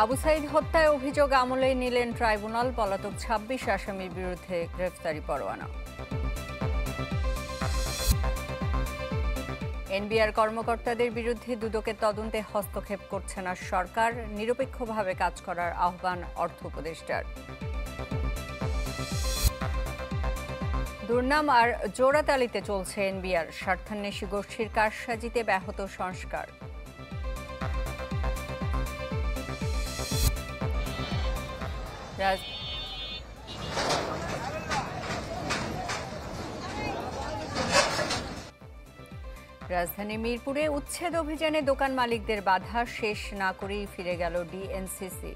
আবু সাইদ হত্যায় অভিযোগ আমলে নিলেন ট্রাইব্যুনাল। পলাতক ২৬ আসামির বিরুদ্ধে গ্রেফতারি পরোয়ানা। এনবিআর কর্মকর্তাদের বিরুদ্ধে দুদকের তদন্তে হস্তক্ষেপ করছে না সরকার, নিরপেক্ষভাবে কাজ করার আহ্বান অর্থ উপদেষ্টার। দুর্নাম আর জোড়াতালিতে চলছে এনবিআর, স্বার্থান্বেষী গোষ্ঠীর কারসাজিতে ব্যাহত সংস্কার। রাজধানী মিরপুরে উচ্ছেদ অভিযানে দোকান মালিকদের বাধা শেষ না করেই ফিরে গেল ডিএনসিসি।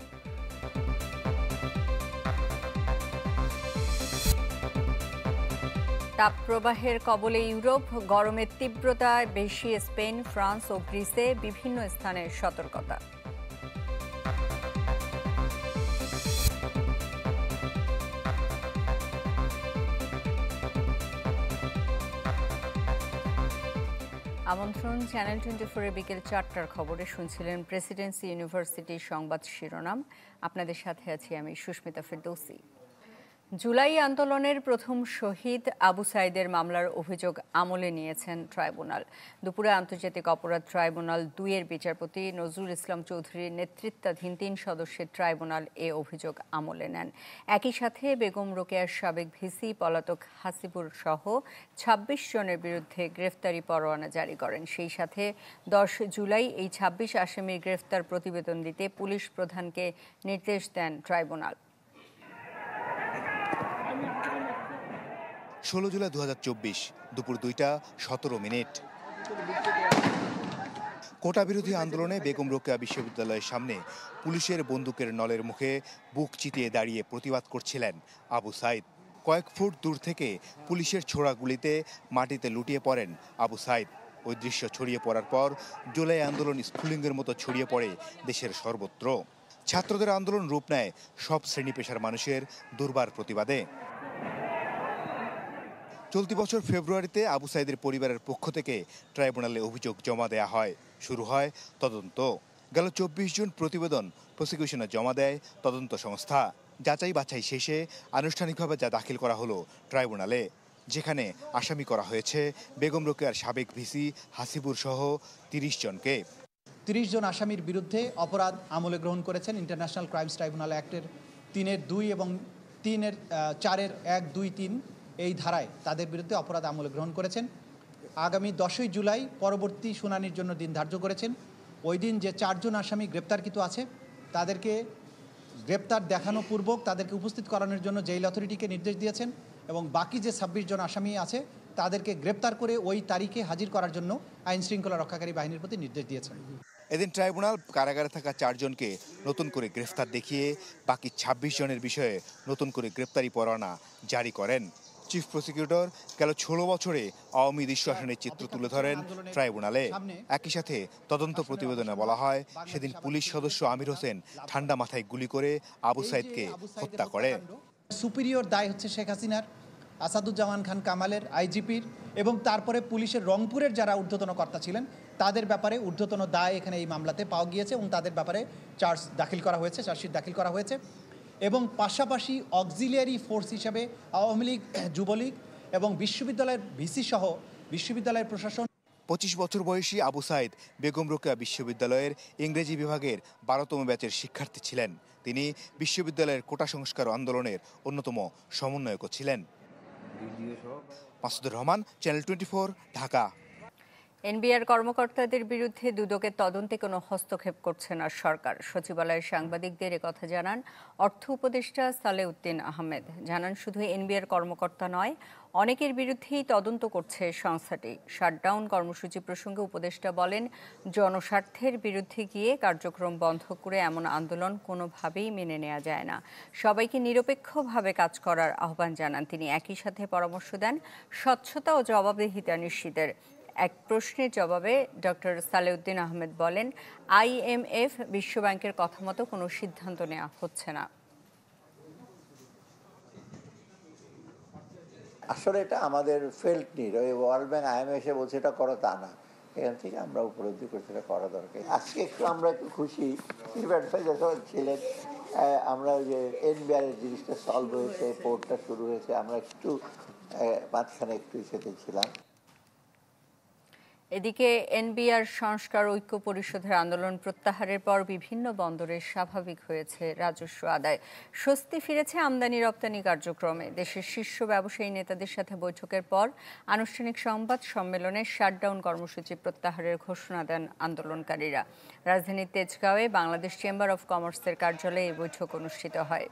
তাপপ্রবাহের কবলে ইউরোপ, গরমের তীব্রতা বেশি স্পেন, ফ্রান্স ও গ্রিসে, বিভিন্ন স্থানে সতর্কতা। আমন্ত্রণ চ্যানেল 24-এর বিকেল ৪টার খবরে শুনছিলেন প্রেসিডেন্সি ইউনিভার্সিটির সংবাদ শিরোনাম। আপনাদের সাথে আছি আমি সুস্মিতা ফেরদৌসি। জুলাই আন্দোলনের প্রথম শহীদ আবু সাইদের মামলার অভিযোগ আমলে নিয়েছেন ট্রাইব্যুনাল। দুপুরে আন্তর্জাতিক অপরাধ ট্রাইব্যুনাল ২-এর বিচারপতি নজরুল ইসলাম চৌধুরীর নেতৃত্বাধীন ৩ সদস্যের ট্রাইব্যুনাল এ অভিযোগ আমলে নেন। একই সাথে বেগম রোকেয়ার সাবেক ভিসি পলাতক হাসিবুর সহ ২৬ জনের বিরুদ্ধে গ্রেফতারি পরোয়ানা জারি করেন। সেই সাথে ১০ জুলাই এই ২৬ আসামির গ্রেফতার প্রতিবেদন দিতে পুলিশ প্রধানকে নির্দেশ দেন ট্রাইব্যুনাল। ১৬ জুলাই ২০২৪ দুপুর ২টা ১৭ মিনিট। কোটা বিরোধী আন্দোলনে বেগম রোকেয়া বিশ্ববিদ্যালয়ের সামনে পুলিশের বন্দুকের নলের মুখে বুক চিতিয়ে দাঁড়িয়ে প্রতিবাদ করছিলেন আবু সাইদ। কয়েক ফুট দূর থেকে পুলিশের ছোড়া গুলিতে মাটিতে লুটিয়ে পড়েন আবু সাইদ। ওই দৃশ্য ছড়িয়ে পড়ার পর জুলাই আন্দোলন স্ফুলিঙ্গের মতো ছড়িয়ে পড়ে দেশের সর্বত্র। ছাত্রদের আন্দোলন রূপ নেয় সব শ্রেণী পেশার মানুষের দুর্বার প্রতিবাদে। চলতি বছর ফেব্রুয়ারিতে আবু সাইদের পরিবারের পক্ষ থেকে ট্রাইব্যুনালে অভিযোগ জমা দেয়া হয়। শুরু হয় তদন্ত। গেল ২৪ জুন প্রতিবেদন প্রসিকিউশনে জমা দেয় তদন্ত সংস্থা। যাচাই বাছাই শেষে আনুষ্ঠানিকভাবে যা দাখিল করা হলো ট্রাইব্যুনালে, যেখানে আসামি করা হয়েছে বেগম রোকেয়ার সাবেক ভিসি হাসিবুর সহ ৩০ জনকে। ৩০ জন আসামির বিরুদ্ধে অপরাধ আমলে গ্রহণ করেছেন ইন্টারন্যাশনাল ক্রাইমস ট্রাইব্যুনাল অ্যাক্টের ৩-এর ২ এবং ৩-এর ৪-এর ১, ২, ৩ এই ধারায় তাদের বিরুদ্ধে অপরাধ আমলে গ্রহণ করেছেন। আগামী ১০ই জুলাই পরবর্তী শুনানির জন্য দিন ধার্য করেছেন। ওই দিন যে ৪ জন আসামি গ্রেপ্তারকৃত আছে তাদেরকে গ্রেপ্তার দেখানো পূর্বক তাদেরকে উপস্থিত করানোর জন্য জেল অথরিটিকে নির্দেশ দিয়েছেন এবং বাকি যে ২৬ জন আসামি আছে তাদেরকে গ্রেপ্তার করে ওই তারিখে হাজির করার জন্য আইন শৃঙ্খলা রক্ষাকারী বাহিনীর প্রতি নির্দেশ দিয়েছেন। এদিন ট্রাইব্যুনাল কারাগারে থাকা ৪ জনকে নতুন করে গ্রেফতার দেখিয়ে বাকি ২৬ জনের বিষয়ে নতুন করে গ্রেপ্তারি পরোয়ানা জারি করেন। চিফ প্রসিকিউটর গেল ১৬ বছরে আওয়ামী দৃশ্যশাসনের চিত্র তুলে ধরেন ট্রাইব্যুনালে। একই সাথে তদন্ত প্রতিবেদনে বলা হয়, সেদিন পুলিশ সদস্য আমির হোসেন ঠান্ডা মাথায় গুলি করে আবু সাইদকে হত্যা করে। সুপিরিয়র দায় হচ্ছে শেখ হাসিনার, আসাদুজ্জামান খান কামালের, আইজিপির এবং তারপরে পুলিশের রংপুরের যারা ঊর্ধ্বতন কর্তা ছিলেন তাদের ব্যাপারে ঊর্ধ্বতন দায় এখানে এই মামলাতে পাওয়া গিয়েছে এবং তাদের ব্যাপারে চার্জশিট দাখিল করা হয়েছে। এবং পাশাপাশি অক্সিলিয়ারি ফোর্স হিসেবে আওয়ামী লীগ, যুবলীগ এবং বিশ্ববিদ্যালয়ের ভিসি সহ বিশ্ববিদ্যালয়ের প্রশাসন। ২৫ বছর বয়সী আবু সাইদ বেগম রোকেয়া বিশ্ববিদ্যালয়ের ইংরেজি বিভাগের ১২তম ব্যাচের শিক্ষার্থী ছিলেন। তিনি বিশ্ববিদ্যালয়ের কোটা সংস্কার আন্দোলনের অন্যতম সমন্বয়ক ছিলেন। মাসুদুর রহমান, চ্যানেল 24, ঢাকা। এনবিআর কর্মকর্তাদের বিরুদ্ধে দুদকের তদন্তে কোনো হস্তক্ষেপ করছে না সরকার। সচিবালয়ের সাংবাদিকদের একথা জানান অর্থ উপদেষ্টা সালেউদ্দিন আহমেদ। জানান, শুধু এনবিআর কর্মকর্তা নয়, অনেকের বিরুদ্ধেই তদন্ত করছে সংস্থাটি। শাটডাউন কর্মসূচি প্রসঙ্গে উপদেষ্টা বলেন, জনস্বার্থের বিরুদ্ধে গিয়ে কার্যক্রম বন্ধ করে এমন আন্দোলন কোনোভাবেই মেনে নেওয়া যায় না। সবাইকে নিরপেক্ষভাবে কাজ করার আহ্বান জানান তিনি। একই সাথে পরামর্শ দেন স্বচ্ছতা ও জবাবদিহিতা নিশ্চিতের। এক প্রশ্নের জবাবে ডক্টর সালেউদ্দিন আহমেদ বলেন, IMF, বিশ্বব্যাংকের কথা মতো কোনো সিদ্ধান্ত নেওয়া হচ্ছে না। আসলে এটা আমাদের ফেল্ট নিড। ওই ওয়ার্ল্ড ব্যাংক, IMF এসে বলছে এটা করো তা না। এখান থেকে আমরা উপলব্ধি করতে করা দরকার। আজকে আমরা একটু খুশি, চিফ অ্যাডভাইজার যখন ছিলেন, আমরা ওই যে এনবিআর এর জিনিসটা সলভ হয়েছে, পোর্টটা শুরু হয়েছে, আমরা একটু মাঝখানে একটু সেতে ছিলাম। এদিকে এনবিআর সংস্কার ঐক্য পরিষদের আন্দোলন প্রত্যাহারের পর বিভিন্ন বন্দরে স্বাভাবিক হয়েছে রাজস্ব আদায়। স্বস্তি ফিরেছে আমদানি রপ্তানি কার্যক্রমে। দেশের শীর্ষ ব্যবসায়ী নেতাদের সাথে বৈঠকের পর আনুষ্ঠানিক সংবাদ সম্মেলনে শাটডাউন কর্মসূচি প্রত্যাহারের ঘোষণা দেন আন্দোলনকারীরা। রাজধানীর তেজগাঁওয়ে বাংলাদেশ চেম্বার অব কমার্সের কার্যালয়ে এই বৈঠক অনুষ্ঠিত হয়।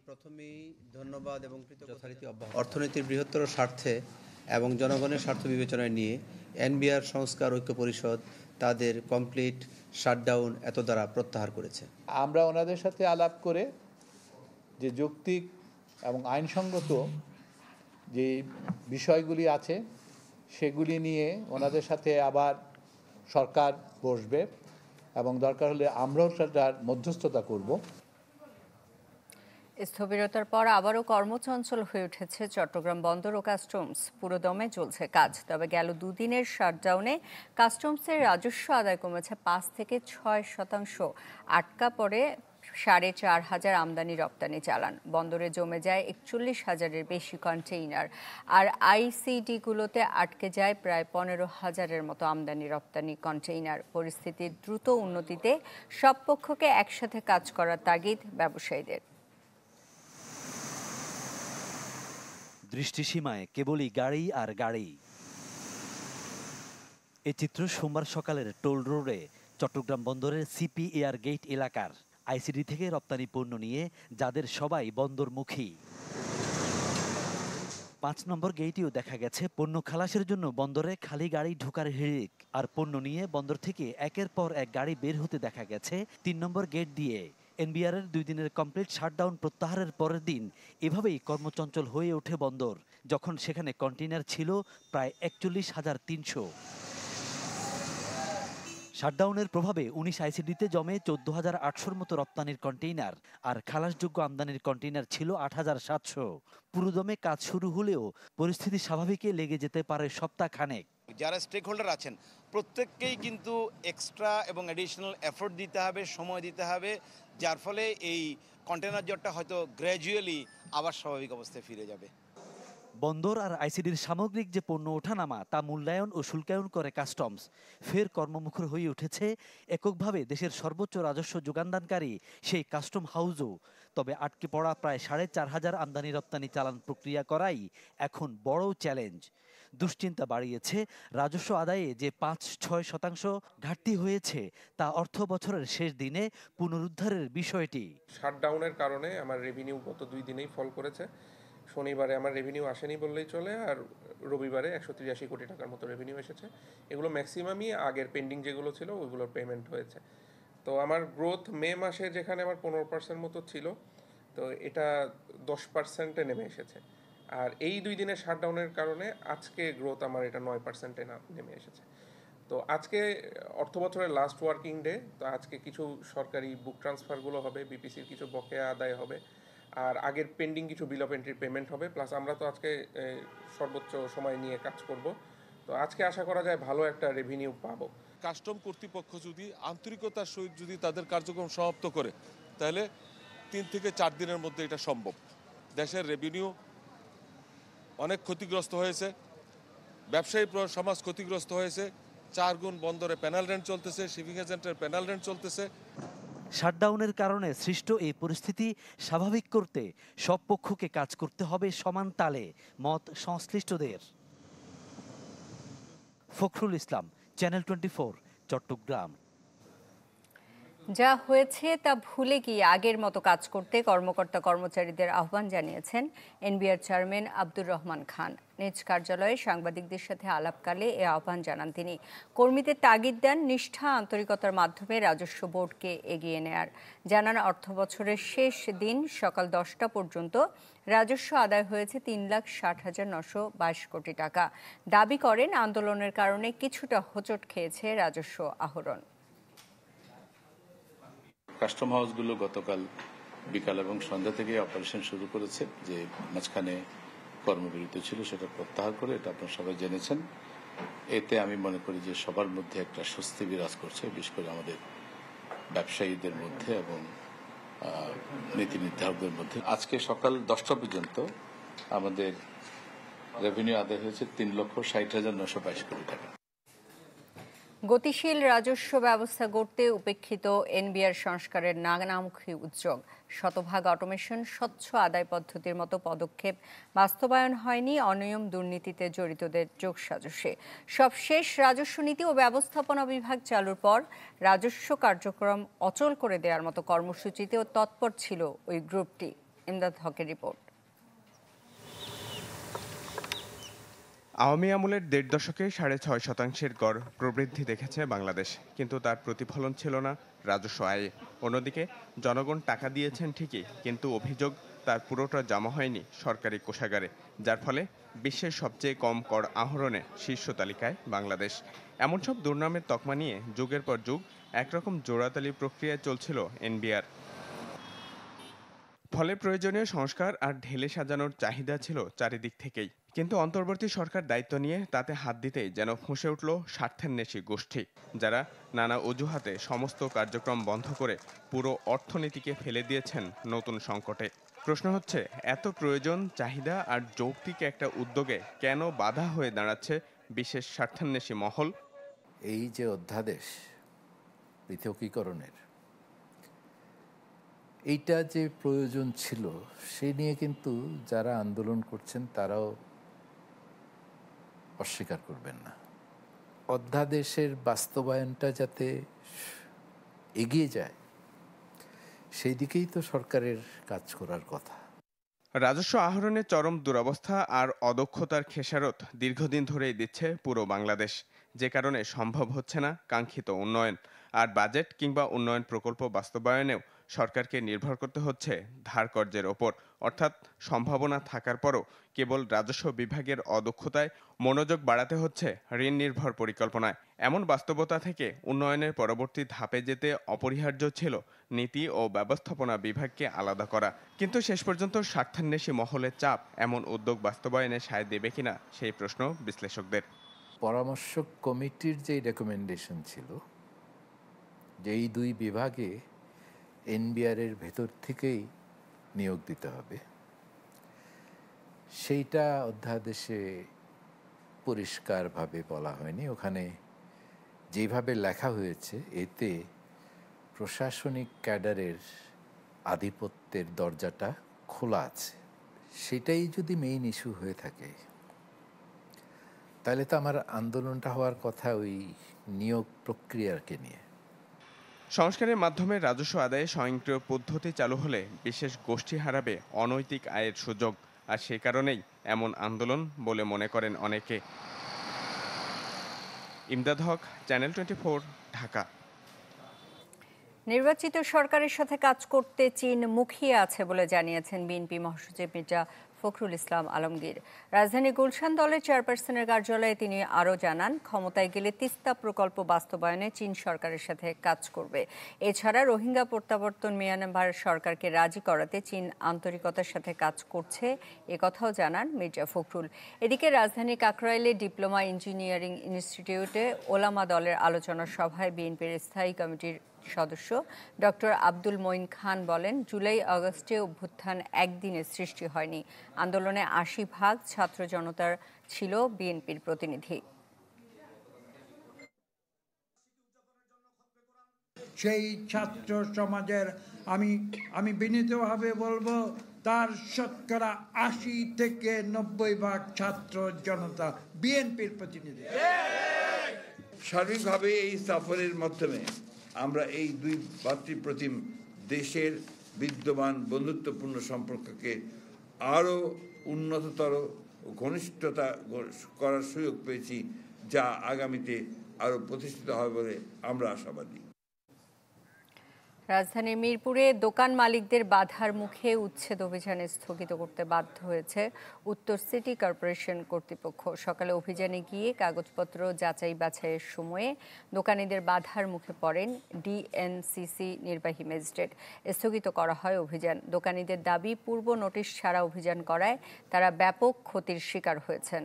প্রথমেই ধন্যবাদ এবং যথারীতি অর্থনীতির বৃহত্তর স্বার্থে এবং জনগণের স্বার্থ বিবেচনায় নিয়ে এনবিআর সংস্কার ঐক্য পরিষদ তাদের কমপ্লিট শাটডাউন এত দ্বারা প্রত্যাহার করেছে। আমরা ওনাদের সাথে আলাপ করে যে যৌক্তিক এবং আইনসঙ্গত যে বিষয়গুলি আছে সেগুলি নিয়ে ওনাদের সাথে আবার সরকার বসবে এবং দরকার হলে আমরাও সেটার মধ্যস্থতা করব। স্থবিরতার পর আবারও কর্মচঞ্চল হয়ে উঠেছে চট্টগ্রাম বন্দর ও কাস্টমস। পুরোদমে চলছে কাজ। তবে গেল দুদিনের শাটডাউনে কাস্টমসের রাজস্ব আদায় কমেছে 5 থেকে 6%। আটকা পড়ে 4,500 আমদানি রপ্তানি চালান। বন্দরে জমে যায় 41,000-এর বেশি কন্টেইনার। আর আইসিডিগুলোতে আটকে যায় প্রায় 15,000-এর মতো আমদানি রপ্তানি কন্টেইনার। পরিস্থিতির দ্রুত উন্নতিতে সব পক্ষকে একসাথে কাজ করার তাগিদ ব্যবসায়ীদের। দৃষ্টিসীমায় কেবলই গাড়ি আর গাড়ি। এই চিত্র সোমবার সকালের টোল রোডে চট্টগ্রাম বন্দরের সিপি এয়ার গেট এলাকার। আইসিডি থেকে রপ্তানি পণ্য নিয়ে যাদের সবাই বন্দরমুখী। 5 নম্বর গেটেও দেখা গেছে পণ্য খালাসের জন্য বন্দরে খালি গাড়ি ঢোকার হিড়িক। আর পণ্য নিয়ে বন্দর থেকে একের পর এক গাড়ি বের হতে দেখা গেছে 3 নম্বর গেট দিয়ে। এনবিআরের 2 দিনের কমপ্লিট শাটডাউন প্রত্যাহারের পরের দিন এভাবেই কর্মচঞ্চল হয়ে ওঠে বন্দর, যখন সেখানে কন্টেইনার ছিল প্রায় 41,300। শাটডাউনের প্রভাবে 19 আইসিডিতে জমে 14,800-র মতো রপ্তানির কন্টেইনার, আর খালাসযোগ্য আমদানির কন্টেইনার ছিল 8,700। পুরোদমে কাজ শুরু হলেও পরিস্থিতি স্বাভাবিকে লেগে যেতে পারে সপ্তাহ খানেক। যারা স্টেক হোল্ডার আছেন প্রত্যেককেই কিন্তু এক্সট্রা এবং অ্যাডিশনাল এফোর্ট দিতে হবে, সময় দিতে হবে, যার ফলে এই কন্টেইনার জটটা হয়তো গ্র্যাজুয়ালি আবার স্বাভাবিক অবস্থায় ফিরে যাবে। বন্দর আর আইসিডির সামগ্রিক যে পণ্য ওঠানামা তা মূল্যায়ন ও শুল্কায়ন করে কাস্টমস। ফের কর্মমুখর হয়ে উঠেছে এককভাবে দেশের সর্বোচ্চ রাজস্ব যোগানদানকারী সেই কাস্টম হাউসও। তবে আটকে পড়া প্রায় 4,500 আমদানি রপ্তানি চালান প্রক্রিয়া করাই এখন বড় চ্যালেঞ্জ। দুশ্চিন্তা বাড়িয়েছে রাজস্ব আদায়ে যে 5-6% ঘাটতি হয়েছে তা অর্থ বছরের শেষ দিনে পুনরুদ্ধারের বিষয়টি। শাটডাউনের কারণে আমার রেভিনিউ গত 2 দিনেই ফল করেছে। শনিবারে আমার রেভিনিউ আসেনি বললেই চলে, আর রবিবারে 183 কোটি টাকার মতো রেভিনিউ এসেছে। এগুলো ম্যাক্সিমামই আগের পেন্ডিং যেগুলো ছিল ওইগুলোর পেমেন্ট হয়েছে। তো আমার গ্রোথ মে মাসে যেখানে আমার 15% মতো ছিল, তো এটা 10%-এ নেমে এসেছে। আর এই 2 দিনের শাটডাউনের কারণে আজকে গ্রোথ আমার এটা 9%-এ নেমে এসেছে। তো আজকে অর্থ বছরের লাস্ট ওয়ার্কিং ডে, তো আজকে কিছু সরকারি বুক ট্রান্সফারগুলো হবে, বিপিসির কিছু বকেয়া আদায় হবে, আর আগের পেন্ডিং কিছু বিল অফ এন্ট্রি পেমেন্ট হবে। প্লাস আমরা তো আজকে সর্বোচ্চ সময় নিয়ে কাজ করব, তো আজকে আশা করা যায় ভালো একটা রেভিনিউ পাবো। কাস্টম কর্তৃপক্ষ যদি আন্তরিকতার সহিত যদি তাদের কার্যক্রম সমাপ্ত করে, তাহলে 3 থেকে 4 দিনের মধ্যে এটা সম্ভব। দেশের রেভিনিউ অনেক ক্ষতিগ্রস্ত হয়েছে, ব্যবসায়ী সমাজ ক্ষতিগ্রস্ত হয়েছে। 4 গুণ বন্দরে প্যানেল রেন্ট চলতেছে, শিপিং এজেন্টের প্যানেল রেন্ট চলতেছে। শাটডাউনের কারণে সৃষ্ট এই পরিস্থিতি স্বাভাবিক করতে সব পক্ষকে কাজ করতে হবে সমান তালে, মত সংশ্লিষ্টদের। ফখরুল ইসলাম, চ্যানেল 24, চট্টগ্রাম। যা হয়েছে তা ভুলে গিয়ে আগের মতো কাজ করতে কর্মকর্তা কর্মচারীদের আহ্বান জানিয়েছেন এনবিআর চেয়ারম্যান আব্দুর রহমান খান। নিজ কার্যালয়ে সাংবাদিকদের সাথে আলাপকালে এ আহ্বান জানান তিনি। কর্মীদের তাগিদ দেন নিষ্ঠা আন্তরিকতার মাধ্যমে রাজস্ব বোর্ডকে এগিয়ে নেয়ার। জানান অর্থবছরের শেষ দিন সকাল 10টা পর্যন্ত রাজস্ব আদায় হয়েছে 3,60,922 কোটি টাকা। দাবি করেন আন্দোলনের কারণে কিছুটা হোঁচট খেয়েছে রাজস্ব আহরণ। কাস্টম হাউসগুলো গতকাল বিকাল এবং সন্ধ্যা থেকে অপারেশন শুরু করেছে, যে মাঝখানে কর্মবিরতি ছিল সেটা প্রত্যাহার করে, এটা আপনারা সবাই জেনেছেন। এতে আমি মনে করি যে সবার মধ্যে একটা স্বস্তি বিরাজ করছে, বিশেষ করে আমাদের ব্যবসায়ীদের মধ্যে এবং নীতি নির্ধারকদের মধ্যে। আজকে সকাল 10টা পর্যন্ত আমাদের রেভিনিউ আদায় হয়েছে 3,60,922 কোটি টাকা। গতিশীল রাজস্ব ব্যবস্থা গড়তে উপেক্ষিত এনবিআর সংস্কারের নানামুখী উদ্যোগ, শতভাগ অটোমেশন, স্বচ্ছ আদায় পদ্ধতির মতো পদক্ষেপ বাস্তবায়ন হয়নি অনিয়ম দুর্নীতিতে জড়িতদের যোগসাজশে। সবশেষ রাজস্ব নীতি ও ব্যবস্থাপনা বিভাগ চালুর পর রাজস্ব কার্যক্রম অচল করে দেওয়ার মতো কর্মসূচিতেও তৎপর ছিল ওই গ্রুপটি। ইমদাদ হকের রিপোর্ট। আওয়ামী আমলের 1.5 দশকে 6.5% গড় প্রবৃদ্ধি দেখেছে বাংলাদেশ, কিন্তু তার প্রতিফলন ছিল না রাজস্ব আয়ে। অন্যদিকে জনগণ টাকা দিয়েছেন ঠিকই, কিন্তু অভিযোগ তার পুরোটা জমা হয়নি সরকারি কোষাগারে, যার ফলে বিশ্বের সবচেয়ে কম কর আহরণে শীর্ষ তালিকায় বাংলাদেশ। এমন সব দুর্নামের তকমা নিয়ে যুগের পর যুগ একরকম জোড়াতালি প্রক্রিয়ায় চলছিল এনবিআর। ফলে প্রয়োজনীয় সংস্কার আর ঢেলে সাজানোর চাহিদা ছিল চারিদিক থেকেই, কিন্তু অন্তর্বর্তী সরকার দায়িত্ব নিয়ে তাতে হাত দিতেই যেন ফুঁসে উঠল স্বার্থান্বেষী গোষ্ঠী, যারা নানা অজুহাতে সমস্ত কার্যক্রম বন্ধ করে পুরো অর্থনীতিকে ফেলে দিয়েছেন নতুন সংকটে। প্রশ্ন হচ্ছে, এত প্রয়োজন, চাহিদা আর যৌক্তিক একটা উদ্যোগে কেন বাধা হয়ে দাঁড়াচ্ছে বিশেষ স্বার্থান্বেষী মহল? এই যে অধ্যাদেশ পৃথকীকরণের, এইটা যে প্রয়োজন ছিল সে নিয়ে কিন্তু যারা আন্দোলন করছেন তারাও অস্বীকার করবেন না। অধ্যাদেশের বাস্তবায়নটা যাতে এগিয়ে যায় সেই দিকেই তো সরকারের কাজ করার কথা। রাজস্ব আহরণে চরম দুরবস্থা আর অদক্ষতার খেসারত দীর্ঘদিন ধরেই দিচ্ছে পুরো বাংলাদেশ, যে কারণে সম্ভব হচ্ছে না কাঙ্ক্ষিত উন্নয়ন। আর বাজেট কিংবা উন্নয়ন প্রকল্প বাস্তবায়নেও সরকারকে নির্ভর করতে হচ্ছে ধার কর্জের ওপর, অর্থাৎ সম্ভাবনা থাকার পরও কেবল রাজস্ব বিভাগের অদক্ষতায় মনোযোগ বাড়াতে হচ্ছে ঋণ নির্ভর পরিকল্পনায়। এমন বাস্তবতা থেকে উন্নয়নের পরবর্তী ধাপে যেতে অপরিহার্য ছিল নীতি ও ব্যবস্থাপনা বিভাগকে আলাদা করা। কিন্তু শেষ পর্যন্ত স্বার্থান্বেষী মহলের চাপ এমন উদ্যোগ বাস্তবায়নে সায় দেবে কিনা সেই প্রশ্ন বিশ্লেষকদের। পরামর্শক কমিটির যে রেকমেন্ডেশন ছিল যে এই দুই বিভাগে এনবিআরের ভেতর থেকেই নিয়োগ দিতে হবে, সেইটা অধ্যাদেশে পরিষ্কারভাবে বলা হয়নি। ওখানে যেভাবে লেখা হয়েছে এতে প্রশাসনিক ক্যাডারের আধিপত্যের দরজাটা খোলা আছে। সেটাই যদি মেইন ইস্যু হয়ে থাকে তাহলে তো আমার আন্দোলনটা হওয়ার কথা ওই নিয়োগ প্রক্রিয়াকে নিয়ে। সংস্কারের মাধ্যমে রাজস্ব আদায়ে স্বয়ংক্রিয় পদ্ধতি চালু হলে বিশেষ গোষ্ঠী হারাবে অনৈতিক আয়ের সুযোগ, আর সে কারণেই এমন আন্দোলন বলে মনে করেন অনেকে। ইমদাদ হক, চ্যানেল 24, ঢাকা। নির্বাচিত সরকারের সাথে কাজ করতে চীন মুখিয়ে আছে বলে জানিয়েছেন বিএনপি মহাসচিব মির্জা ফখরুল ইসলাম আলমগীর। রাজধানী গুলশান দলের চেয়ারপারসনের কার্যালয়ে তিনি আরও জানান, ক্ষমতায় গেলে তিস্তা প্রকল্প বাস্তবায়নে চীন সরকারের সাথে কাজ করবে। এছাড়া রোহিঙ্গা প্রত্যাবর্তন মিয়ানমার সরকারকে রাজি করাতে চীন আন্তরিকতার সাথে কাজ করছে, একথাও জানান মির্জা ফখরুল। এদিকে রাজধানী কাকরাইলে ডিপ্লোমা ইঞ্জিনিয়ারিং ইনস্টিটিউটে ওলামা দলের আলোচনা সভায় বিএনপির স্থায়ী কমিটির সদস্য ডক্টর আব্দুল মঈন খান বলেন, জুলাই আগস্টে অভ্যুত্থান একদিনে সৃষ্টি হয়নি। আন্দোলনে ৮০% ছাত্র জনতার ছিল বিএনপির প্রতিনিধি। সেই ছাত্র সমাজের আমি বিনীতভাবে বলবো তার শতকরা ৮০ থেকে ৯০% ছাত্র জনতা বিএনপির প্রতিনিধি। সার্বিকভাবে এই সফরের মাধ্যমে আমরা এই দুই ভাতৃপ্রতিম দেশের বিদ্যমান বন্ধুত্বপূর্ণ সম্পর্ককে আরও উন্নততর ও ঘনিষ্ঠতা করার সুযোগ পেয়েছি, যা আগামীতে আরও প্রতিষ্ঠিত হবে বলে আমরা আশাবাদী। রাজধানীর মিরপুরে দোকান মালিকদের বাধার মুখে উচ্ছেদ অভিযানে স্থগিত করতে বাধ্য হয়েছে উত্তর সিটি কর্পোরেশন কর্তৃপক্ষ। সকালে অভিযানে গিয়ে কাগজপত্র যাচাই বাছাইয়ের সময়ে দোকানিদের বাধার মুখে পড়েন ডিএনসিসি নির্বাহী ম্যাজিস্ট্রেট। স্থগিত করা হয় অভিযান। দোকানিদের দাবি, পূর্ব নোটিশ ছাড়া অভিযান করায় তারা ব্যাপক ক্ষতির শিকার হয়েছেন।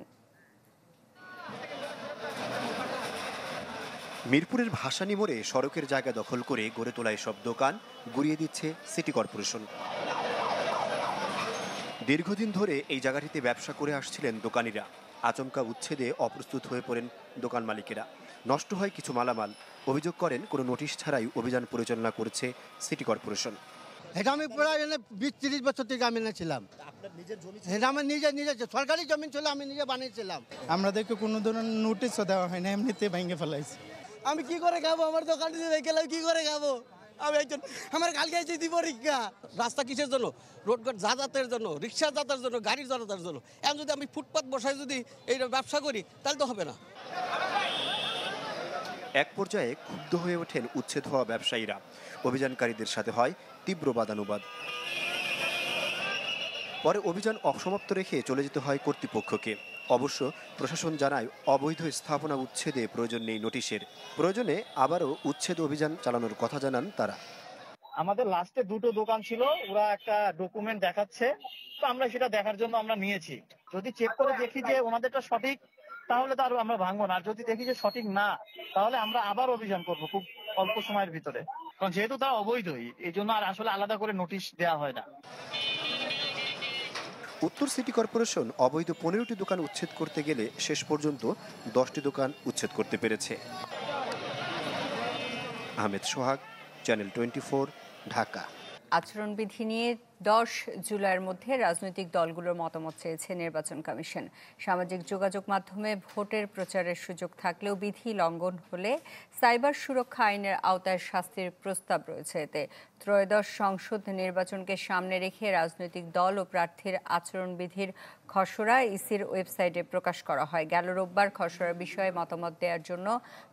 মিরপুরের ভাসানী মোড়ে সড়কের জায়গা দখল করে গড়ে তোলা এসব দোকান গুড়িয়ে দিচ্ছে সিটি কর্পোরেশন। দীর্ঘদিন ধরে এই জায়গাটিতে ব্যবসা করে আসছিলেন দোকানিরা। আচমকা উচ্ছেদে অপ্রস্তুত হয়ে পড়েন দোকান মালিকেরা। নষ্ট হয় কিছু মালামাল। অভিযোগ করেন কোনো নোটিশ ছাড়াই অভিযান পরিচালনা করেছে সিটি কর্পোরেশন। এটা আমি প্রায় 20-30 বছর থেকে আমি ছিলাম। এটা আমার নিজে সরকারি জমি ছিল, আমি নিজে বানিয়েছিলাম। আমাদেরকে কোনো ধরনের নোটিশও দেওয়া হয় না, এমনিতে ভেঙে ফেলাইছে। আমি কি করে খাবো? আমার দোকান দিয়ে গেলাম, কি করে খাবো? আমি একজন, আমার কালকে এসে দিব পরীক্ষা। রাস্তা কিসের জন্য? রোডঘাট যাতায়াতের জন্য, রিক্সা যাতায়াতের জন্য, গাড়ির যাতায়াতের জন্য। এখন যদি আমি ফুটপাত বসাই যদি এই ব্যবসা করি তাহলে তো হবে না। এক পর্যায়ে ক্ষুব্ধ হয়ে ওঠেন উচ্ছেদ হওয়া ব্যবসায়ীরা। অভিযানকারীদের সাথে হয় তীব্র বাদানুবাদ। পরে অভিযান অসমাপ্ত রেখে চলে যেতে হয় কর্তৃপক্ষকে। অবশ্য প্রশাসন জানায় অবৈধ স্থাপনা উচ্ছেদে প্রয়োজন নেই নোটিশের। প্রয়োজনে আবারও উচ্ছেদ অভিযান চালানোর কথা জানান তারা। আমাদের লাস্টে দুটো দোকান ছিল, ওরা একটা ডকুমেন্ট দেখাচ্ছে, তো আমরা সেটা দেখার জন্য আমরা নিয়েছি। যদি চেক করে দেখি যে ওনাদেরটা সঠিক তাহলে তো আরো আমরা ভাঙবো না, আর যদি দেখি যে সঠিক না তাহলে আমরা আবার অভিযান করব খুব অল্প সময়ের ভিতরে। কারণ যেহেতু তারা অবৈধই, এই জন্য আর আসলে আলাদা করে নোটিশ দেওয়া হয় না। উত্তর সিটি কর্পোরেশন অবৈধ 15টি দোকান উচ্ছেদ করতে গেলে শেষ পর্যন্ত 10টি দোকান উচ্ছেদ করতে পেরেছে। আহমেদ সোহাগ, চ্যানেল 24, ঢাকা। আচরণবিধি নিয়ে 10 জুলাইয়ের মধ্যে রাজনৈতিক দলগুলোর মতামত চেয়েছে নির্বাচন কমিশন। সামাজিক যোগাযোগ মাধ্যমে ভোটের প্রচারের সুযোগ থাকলেও বিধি লঙ্ঘন হলে সাইবার সুরক্ষা আইনের আওতায় শাস্তির প্রস্তাব রয়েছে এতে। ত্রয়োদশ সংসদ নির্বাচনকে সামনে রেখে রাজনৈতিক দল ও প্রার্থীর আচরণবিধির খসড়া ইসির ওয়েবসাইটে প্রকাশ করা হয়। গেল রোববার খসড়ার বিষয়ে মতামত দেওয়ার জন্য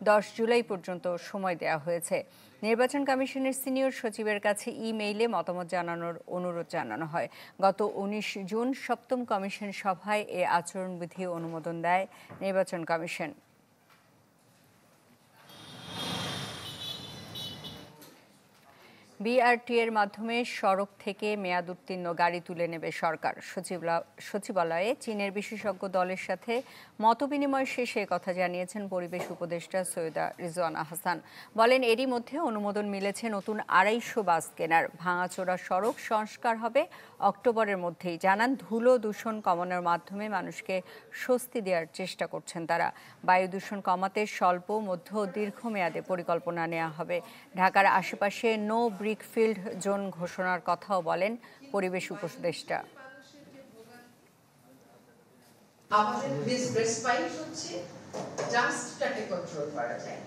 10 জুলাই পর্যন্ত সময় দেওয়া হয়েছে। নির্বাচন কমিশনের সিনিয়র সচিবের কাছে ইমেইলে মতামত জানানোর অনুরোধ জানানো হয়। গত 19 জুন সপ্তম কমিশন সভায় এ আচরণবিধি অনুমোদন দেয় নির্বাচন কমিশন। বিআরটি এর মাধ্যমে সড়ক থেকে মেয়াদ উত্তীর্ণ গাড়ি তুলে নেবে সরকার। সচিবালয়ে চীনের বিশেষজ্ঞ দলের সাথে মতবিনিময় শেষে কথা জানিয়েছেন পরিবেশ উপদেষ্টা সৈয়দা রিজওয়ানা হাসান। বলেন, এরই মধ্যে অনুমোদন মিলেছে নতুন 250 বাস কেনার। ভাঙাচোরা সড়ক সংস্কার হবে অক্টোবরের মধ্যেই। জানান, ধুলো দূষণ কমানোর মাধ্যমে মানুষকে স্বস্তি দেওয়ার চেষ্টা করছেন তারা। বায়ু দূষণ কমাতে স্বল্প, মধ্য ও দীর্ঘমেয়াদে পরিকল্পনা নেওয়া হবে। ঢাকার আশেপাশে নো ব্রিকফিল্ড জোন ঘোষণার কথাও বলেন পরিবেশ উপদেষ্টা। আমাদের বেস্ট প্রাইস হচ্ছে ডাস্টটাকে কন্ট্রোল করা যায়,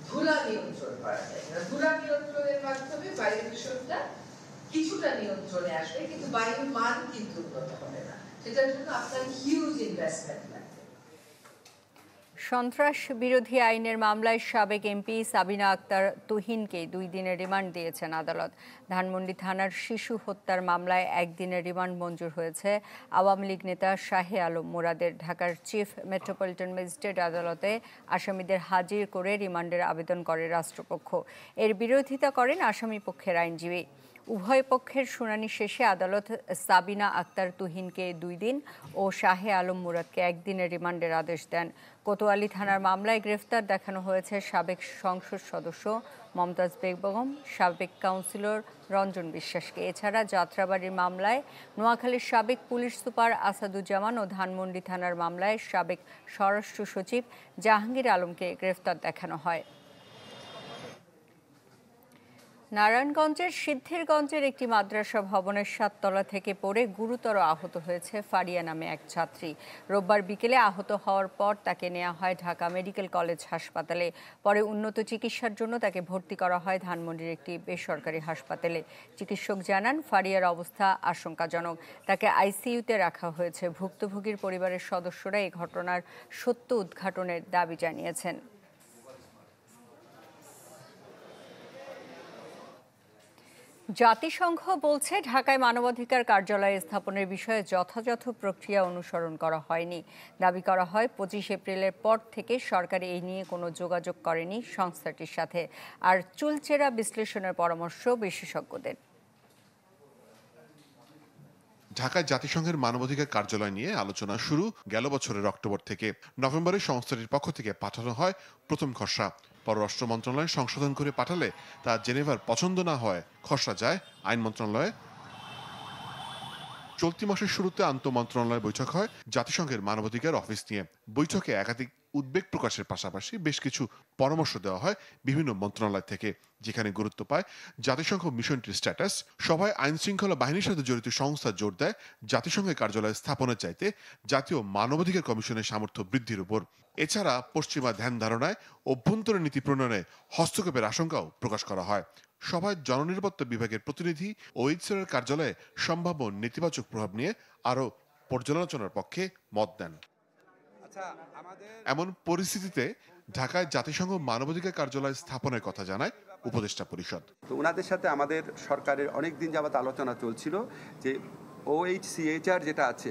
ধুলা নিয়ন্ত্রণ করা যায়। ধুলা নিয়ন্ত্রণের মাধ্যমে বায়ু দূষণটা কিছুটা নিয়ন্ত্রণে আসবে, কিন্তু বায়ুর মান কিন্তু উন্নত হবে না। সেটার জন্য আপনার হিউজ ইনভেস্টমেন্ট লাগবে। সন্ত্রাস বিরোধী আইনের মামলায় সাবেক এমপি সাবিনা আক্তার তুহিনকে 2 দিনের রিমান্ড দিয়েছেন আদালত। ধানমন্ডি থানার শিশু হত্যার মামলায় 1 দিনের রিমান্ড মঞ্জুর হয়েছে আওয়ামী লীগ নেতা শাহে আলম মুরাদের। ঢাকার চিফ মেট্রোপলিটন ম্যাজিস্ট্রেট আদালতে আসামিদের হাজির করে রিমান্ডের আবেদন করে রাষ্ট্রপক্ষ। এর বিরোধিতা করেন আসামি পক্ষের আইনজীবী। উভয় পক্ষের শুনানি শেষে আদালত সাবিনা আক্তার তুহিনকে 2 দিন ও শাহে আলম মুরাদকে 1 দিনের রিমান্ডের আদেশ দেন। কোতোয়ালি থানার মামলায় গ্রেফতার দেখানো হয়েছে সাবেক সংসদ সদস্য মমতাজ বেগম, সাবেক কাউন্সিলর রঞ্জন বিশ্বাসকে। এছাড়া যাত্রাবাড়ির মামলায় নোয়াখালীর সাবেক পুলিশ সুপার আসাদুজ্জামান ও ধানমন্ডি থানার মামলায় সাবেক স্বরাষ্ট্র সচিব জাহাঙ্গীর আলমকে গ্রেফতার দেখানো হয়। নারায়ণগঞ্জের সিদ্ধিরগঞ্জের একটি মাদ্রাসা ভবনের 7 তলা থেকে পড়ে গুরুতর আহত হয়েছে ফারিয়া নামে এক ছাত্রী। রোববার বিকেলে আহত হওয়ার পর তাকে নেওয়া হয় ঢাকা মেডিকেল কলেজ হাসপাতালে। পরে উন্নত চিকিৎসার জন্য তাকে ভর্তি করা হয় ধানমন্ডির একটি বেসরকারি হাসপাতালে। চিকিৎসক জানান, ফারিয়ার অবস্থা আশঙ্কাজনক। তাকে আইসিইউতে রাখা হয়েছে। ভুক্তভোগীর পরিবারের সদস্যরা এই ঘটনার সত্য উদ্ঘাটনের দাবি জানিয়েছেন। জাতিসংঘ বলছে ঢাকায় মানবাধিকার কার্যালয় স্থাপনের বিষয়ে যথাযথ প্রক্রিয়া অনুসরণ করা হয়নি। দাবি করা হয় 25 এপ্রিলের পর থেকে সরকার এই নিয়ে কোনো যোগাযোগ করেনি সংস্থাটির সাথে। আর চুলচেরা বিশ্লেষণের পরামর্শ বিশেষজ্ঞদের। ঢাকায় জাতিসংঘের মানবাধিকার কার্যালয় নিয়ে আলোচনা শুরু গেল বছরের অক্টোবর থেকে। নভেম্বরে সংস্থাটির পক্ষ থেকে পাঠানো হয় প্রথম খসড়া। পররাষ্ট্র মন্ত্রণালয় সংশোধন করে পাঠালে তা জেনেভার পছন্দ না হয় খসড়া যায় আইন মন্ত্রণালয়ে। চলতি মাসের শুরুতে আন্তঃমন্ত্রণালয় বৈঠক হয় জাতিসংঘের মানবাধিকার অফিস নিয়ে। বৈঠকে একাধিক উদ্বেগ প্রকাশের পাশাপাশি বেশ কিছু পরামর্শ দেওয়া হয় বিভিন্ন মন্ত্রণালয় থেকে, যেখানে গুরুত্ব পায় জাতিসংঘ মিশনটির স্ট্যাটাস। সভায় আইন শৃঙ্খলা বাহিনীর সাথে জড়িত সংস্থা জোর দেয় জাতিসংঘের কার্যালয় স্থাপনের চাইতে জাতীয় মানবাধিকার কমিশনের সামর্থ্য বৃদ্ধির উপর। এছাড়া পশ্চিমা ধ্যান ধারণায় অভ্যন্তরীণ নীতি প্রণয়নে হস্তক্ষেপের আশঙ্কাও প্রকাশ করা হয়। সভায় জননিরাপত্তা বিভাগের প্রতিনিধি ওএইচসিআর কার্যালয়ে সম্ভাব্য নেতিবাচক প্রভাব নিয়ে আরও পর্যালোচনার পক্ষে মত দেন। এমন পরিস্থিতিতে ঢাকায় জাতিসংঘ মানবাধিকার কার্যালয় স্থাপনের কথা জানায় উপদেষ্টা পরিষদ। তো ওনাদের সাথে আমাদের সরকারের অনেক দিন যাবত আলোচনা চলছিল যে OHCHR যেটা আছে,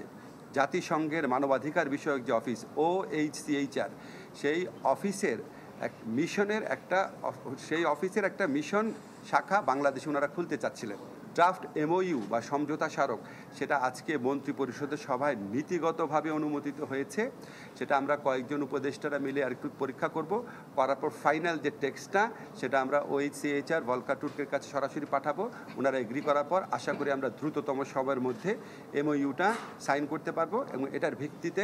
জাতিসংঘের মানবাধিকার বিষয়ক যে অফিস OHCHR, সেই অফিসের একটা মিশন শাখা বাংলাদেশে ওনারা খুলতে চাচ্ছিলেন। ড্রাফট MOU বা সমঝোতা স্মারক সেটা আজকে মন্ত্রী পরিষদের সভায় নীতিগতভাবে অনুমোদিত হয়েছে। সেটা আমরা কয়েকজন উপদেষ্টারা মিলে আর একটু পরীক্ষা করার পর ফাইনাল যে টেক্সটটা সেটা আমরা OHCHR ভলকার টুর্কের কাছে সরাসরি পাঠাবো। ওনারা এগ্রি করার পর আশা করি আমরা দ্রুততম সময়ের মধ্যে MOUটা সাইন করতে পারবো এবং এটার ভিত্তিতে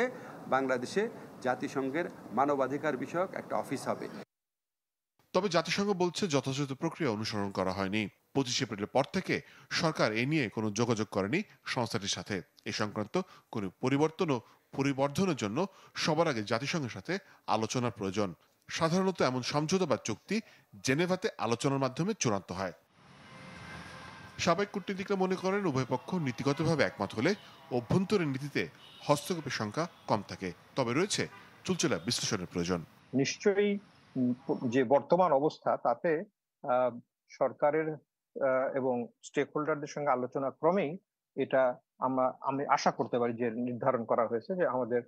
বাংলাদেশে জাতিসংঘের মানবাধিকার বিষয়ক একটা অফিস হবে। তবে জাতিসংঘ বলছে যথাযথ প্রক্রিয়া অনুসরণ করা হয়নি। 25 এপ্রিলের পর থেকে সরকার এ নিয়ে কোনো যোগাযোগ করেনি সংস্থাটির সাথে। এ সংক্রান্ত কোনো পরিবর্তন ও পরিবর্ধনের জন্য সবার আগে জাতিসংঘের সাথে আলোচনার প্রয়োজন। সাধারণত এমন সমঝোতা বা চুক্তি জেনেভাতে আলোচনার মাধ্যমে চূড়ান্ত হয়। সাবেক কূটনীতিকরা মনে করেন উভয় পক্ষ নীতিগতভাবে একমত হলে অভ্যন্তরীণ নীতিতে হস্তক্ষেপের সংখ্যা কম থাকে। তবে রয়েছে চুলচেরা বিশ্লেষণের প্রয়োজন। নিশ্চয়ই যে বর্তমান অবস্থা তাতে সরকারের এবং স্টেক হোল্ডারদের সঙ্গে আলোচনা ক্রমেই এটা আমি আশা করতে পারি যে নির্ধারণ করা হয়েছে যে আমাদের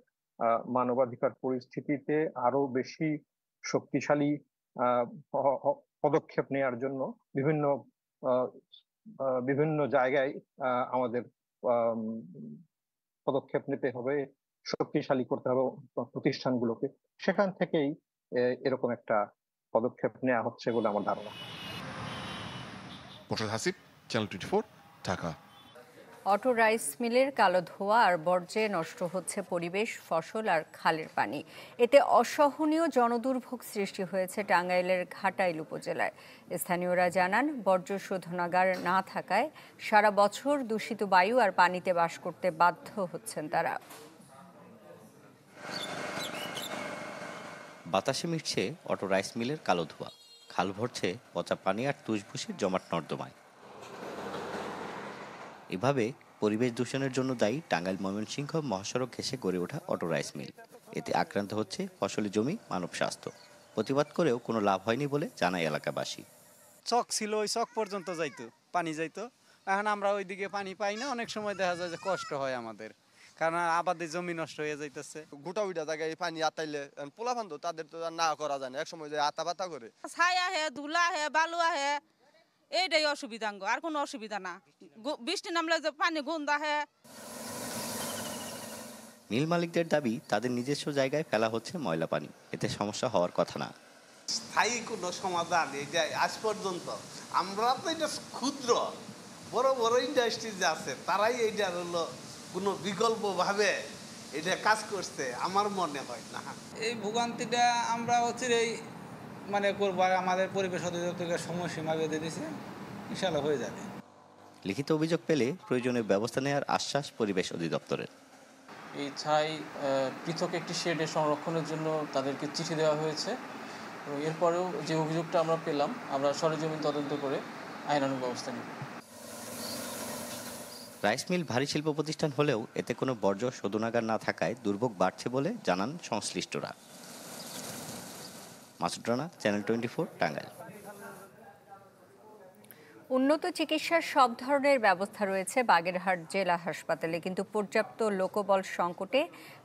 মানবাধিকার পরিস্থিতিতে আরো বেশি শক্তিশালী পদক্ষেপ নেওয়ার জন্য বিভিন্ন জায়গায় আমাদের পদক্ষেপ নিতে হবে, শক্তিশালী করতে হবে প্রতিষ্ঠানগুলোকে। সেখান থেকেই এরকম একটা পদক্ষেপ নেওয়া হচ্ছে বলে আমার ধারণা। Morshed Hasib, channel 24, Dhaka. Auto rice মিলের কালো ধোঁয়া আর বর্জ্যে নষ্ট হচ্ছে পরিবেশ, ফসল আর খালের পানি। এতে অসহনীয় জনদুর্ভোগ সৃষ্টি হয়েছে টাঙ্গাইলের ঘাটাইল উপজেলায়। স্থানীয়রা জানান, বর্জ্য শোধনাগার না থাকায় সারা বছর দূষিত বায়ু আর পানিতে বাস করতে বাধ্য হচ্ছেন তারা। বাতাসে মিশছে অটো রাইস মিলের কালো ধোঁয়া, খাল ভরছে পচা পানি আর তুষভুষির জমাট নর্দমায়। এভাবে পরিবেশ দূষণের জন্য দায়ী টাঙ্গাইল ময়মনসিংহ মহাসড়ক ঘেঁষে গড়ে ওঠা অটো রাইস মিল। এতে আক্রান্ত হচ্ছে ফসলি জমি, মানব স্বাস্থ্য। প্রতিবাদ করেও কোনো লাভ হয়নি বলে জানায় এলাকাবাসী। চক ছিল, ওই চক পর্যন্ত যাইতো, পানি যাইতো। এখন আমরা ওইদিকে পানি পাই না, অনেক সময় দেখা যায় যে কষ্ট হয় আমাদের, কারণ আবাদের জমি নষ্ট হয়ে যাইতেছে। গোটা উইটা জায়গায় পানি আতাইলে পোলা ফান্দ তাদের তো না করা যায় না, এক সময় যে আতা পাতা করে ছায়া হে, ধুলা হে, বালু আহে, এইটাই অসুবিধা, আর কোনো অসুবিধা না। বৃষ্টি নামলে যে পানি গন্ধা হে। মিল মালিকদের দাবি, তাদের নিজস্ব জায়গায় ফেলা হচ্ছে ময়লা পানি, এতে সমস্যা হওয়ার কথা না। স্থায়ী কোনো সমাধান এটা আজ পর্যন্ত আমরা তো, এটা ক্ষুদ্র, বড় বড় ইন্ডাস্ট্রি যে আছে তারাই এইটার হলো কোনো বিকল্প ভাবে এটা কাজ করছে আমার মনে হয় না। এই ভোগান্তিটা আমরা হচ্ছে এই করবো, আমাদের পরিবেশ অধিদপ্তরের সময়সীমা বেঁধে দিয়েছে, ইনশাআল্লাহ হয়ে যাবে। লিখিত অভিযোগ পেলে প্রয়োজনীয় ব্যবস্থা নেওয়ার আশ্বাস পরিবেশ অধিদপ্তরের। এই ছাই পৃথক একটি শেডে সংরক্ষণের জন্য তাদেরকে চিঠি দেওয়া হয়েছে এবং এরপরেও যে অভিযোগটা আমরা পেলাম, আমরা সরেজমিন তদন্ত করে আইনানুগ ব্যবস্থা নেব। রাইস মিল ভারী শিল্প প্রতিষ্ঠান হলেও এতে কোনো বর্জ্য শোধনাগার না থাকায় দুর্ভোগ বাড়ছে বলে জানান সংশ্লিষ্টরা। মাসুদ রানা, চ্যানেল 24, টাঙ্গাইল। উন্নত চিকিৎসার সব ধরনের ব্যবস্থা রয়েছে বাগেরহাট জেলা হাসপাতালে, কিন্তু পর্যাপ্ত লোকবল সংকটে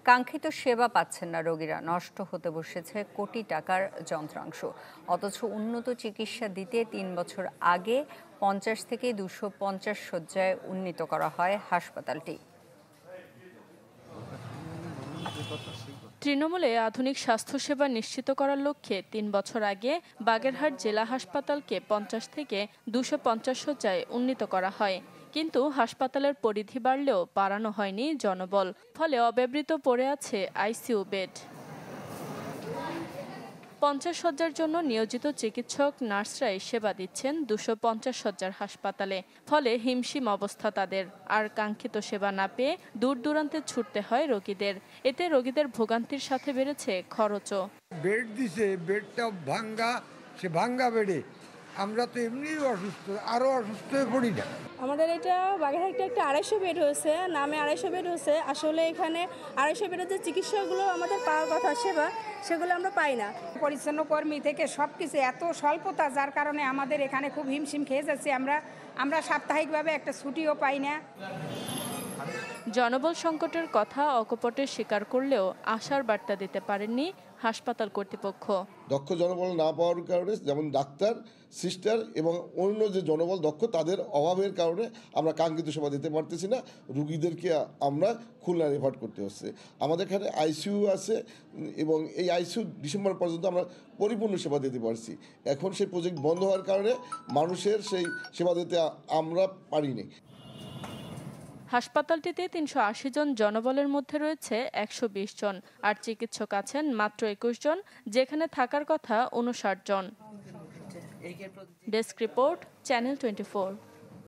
কাঙ্ক্ষিত সেবা পাচ্ছেন না রোগীরা। নষ্ট হতে বসেছে কোটি টাকার যন্ত্রাংশ। অথচ উন্নত চিকিৎসা দিতে 3 বছর আগে 50 থেকে 250 শয্যায় উন্নীত করা হয় হাসপাতালটি। তৃণমূলে আধুনিক স্বাস্থ্যসেবা নিশ্চিত করার লক্ষ্যে 3 বছর আগে বাগেরহাট জেলা হাসপাতালকে 50 থেকে 250 শয্যায় উন্নীত করা হয়। কিন্তু হাসপাতালের পরিধি বাড়লেও বাড়ানো হয়নি জনবল, ফলে অব্যবহৃত পড়ে আছে আইসিইউ বেড। 50 শয্যার জন্য নিয়োজিত চিকিৎসক নার্সরাই সেবা দিচ্ছেন 250 শয্যার হাসপাতালে, ফলে হিমশিম অবস্থা তাদের। আর কাঙ্ক্ষিত সেবা না পেয়ে দূর দূরান্তে ছুটতে হয় রোগীদের। এতে রোগীদের ভোগান্তির সাথে বেড়েছে খরচও। বেড দিছে, বেডটা ভাঙ্গা, সে ভাঙ্গা বেডে আমরা তো এমনি অসুস্থ, আরো অসুস্থ হয়ে পড়ি না। আমাদের এটা বাগেরহাটে একটা 250 বেড হয়েছে, নামে 250 বেড হয়েছে। আসলে এখানে 250 বেডের যে চিকিৎসাগুলো আমাদের পাওয়ার কথা সেবা, সেগুলো আমরা পাই না। পরিচ্ছন্ন কর্মী থেকে সব কিছু এত স্বল্পতা, যার কারণে আমাদের এখানে খুব হিমশিম খেয়ে যাচ্ছি। আমরা সাপ্তাহিকভাবে একটা ছুটিও পাই না। জনবল সংকটের কথা অকপটে স্বীকার করলেও আশার বার্তা দিতে পারেননি হাসপাতাল কর্তৃপক্ষ। দক্ষ জনবল না পাওয়ার কারণে, যেমন ডাক্তার, সিস্টার এবং অন্য যে জনবল দক্ষ, তাদের অভাবের কারণে আমরা কাঙ্ক্ষিত সেবা দিতে পারতেছি না। রুগীদেরকে আমরা খুলনা রেফার করতে হচ্ছে। আমাদের এখানে আইসিইউ আছে এবং এই আইসিইউ ডিসেম্বর পর্যন্ত আমরা পরিপূর্ণ সেবা দিতে পারছি। এখন সেই প্রজেক্ট বন্ধ হওয়ার কারণে মানুষের সেই সেবা দিতে আমরা পারিনি। হাসপাতালটিতে 380 জন জনবলের মধ্যে রয়েছে 120 জন, আর চিকিৎসক আছেন মাত্র 21 জন, যেখানে থাকার কথা 59 জন। Desk report, channel 24।